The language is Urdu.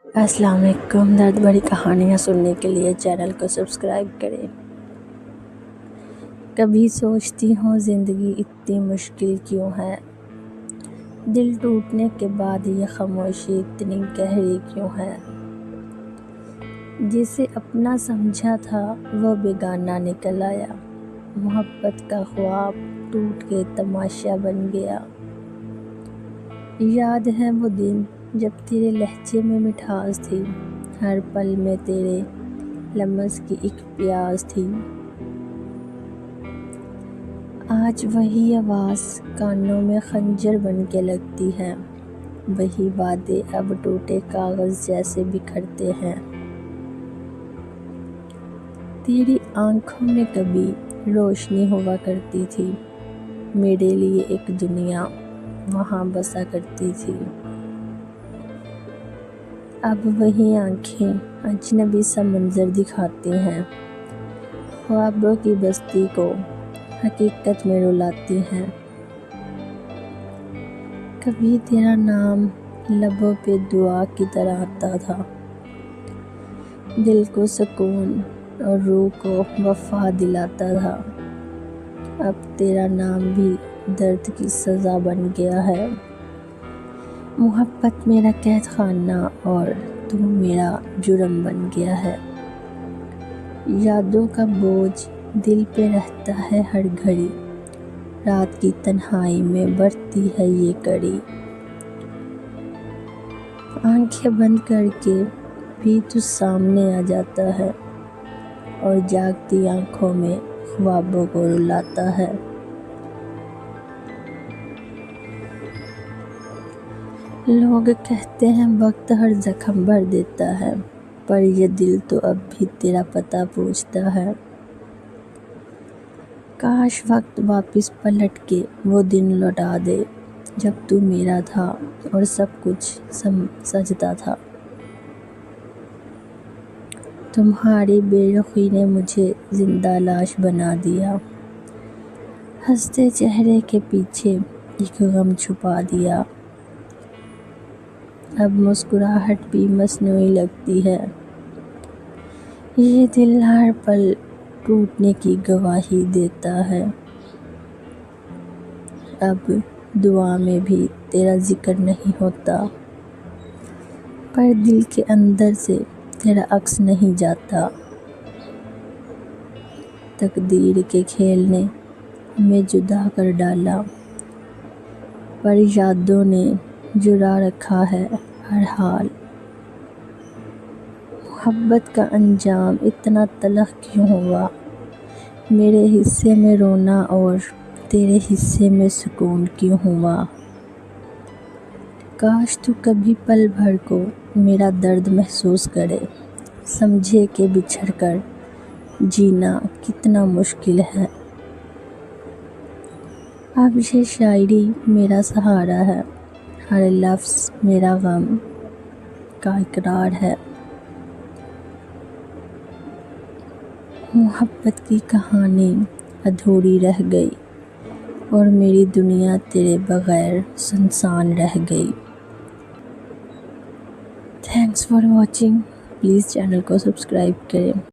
السلام علیکم۔ درد بھری کہانیاں سننے کے لیے چینل کو سبسکرائب کریں۔ کبھی سوچتی ہوں زندگی اتنی مشکل کیوں ہے، دل ٹوٹنے کے بعد یہ خاموشی اتنی گہری کیوں ہے، جسے اپنا سمجھا تھا وہ بیگانہ نکل آیا، محبت کا خواب ٹوٹ کے تماشا بن گیا۔ یاد ہے وہ دن جب تیرے لہجے میں مٹھاس تھی، ہر پل میں تیرے لمس کی ایک پیاس تھی۔ آج وہی آواز کانوں میں خنجر بن کے لگتی ہے، وہی وعدے اب ٹوٹے کاغذ جیسے بکھرتے ہیں۔ تیری آنکھوں میں کبھی روشنی ہوا کرتی تھی، میرے لیے ایک دنیا وہاں بسا کرتی تھی۔ اب وہی آنکھیں اجنبی سا منظر دکھاتی ہیں، خوابوں کی بستی کو حقیقت میں رلاتی ہیں۔ کبھی تیرا نام لبوں پہ دعا کی طرح آتا تھا، دل کو سکون اور روح کو وفا دلاتا تھا۔ اب تیرا نام بھی درد کی سزا بن گیا ہے، محبت میرا قید خانہ اور تو میرا جرم بن گیا ہے۔ یادوں کا بوجھ دل پہ رہتا ہے ہر گھڑی، رات کی تنہائی میں بڑھتی ہے یہ کڑی۔ آنکھیں بند کر کے بھی تو سامنے آ جاتا ہے، اور جاگتی آنکھوں میں خوابوں کو رلاتا ہے۔ لوگ کہتے ہیں وقت ہر زخم بھر دیتا ہے، پر یہ دل تو اب بھی تیرا پتہ پوچھتا ہے۔ کاش وقت واپس پلٹ کے وہ دن لوٹا دے جب تو میرا تھا اور سب کچھ سجتا تھا۔ تمہاری بے رخی نے مجھے زندہ لاش بنا دیا، ہنستے چہرے کے پیچھے ایک غم چھپا دیا۔ اب مسکراہٹ بھی مصنوعی لگتی ہے، یہ دل ہر پل ٹوٹنے کی گواہی دیتا ہے۔ اب دعا میں بھی تیرا ذکر نہیں ہوتا، پر دل کے اندر سے تیرا عکس نہیں جاتا۔ تقدیر کے کھیل نے ہمیں جدا کر ڈالا، پر یادوں نے جڑا رکھا ہے ہر حال۔ محبت کا انجام اتنا تلخ کیوں ہوا، میرے حصے میں رونا اور تیرے حصے میں سکون کیوں ہوا۔ کاش تو کبھی پل بھر کو میرا درد محسوس کرے، سمجھے کہ بچھڑ کر جینا کتنا مشکل ہے۔ اب یہ شاعری میرا سہارا ہے، ہر لفظ میرا غم کا اقرار ہے۔ محبت کی کہانی ادھوری رہ گئی، اور میری دنیا تیرے بغیر سنسان رہ گئی۔ Thanks for watching, please channel کو سبسکرائب کریں۔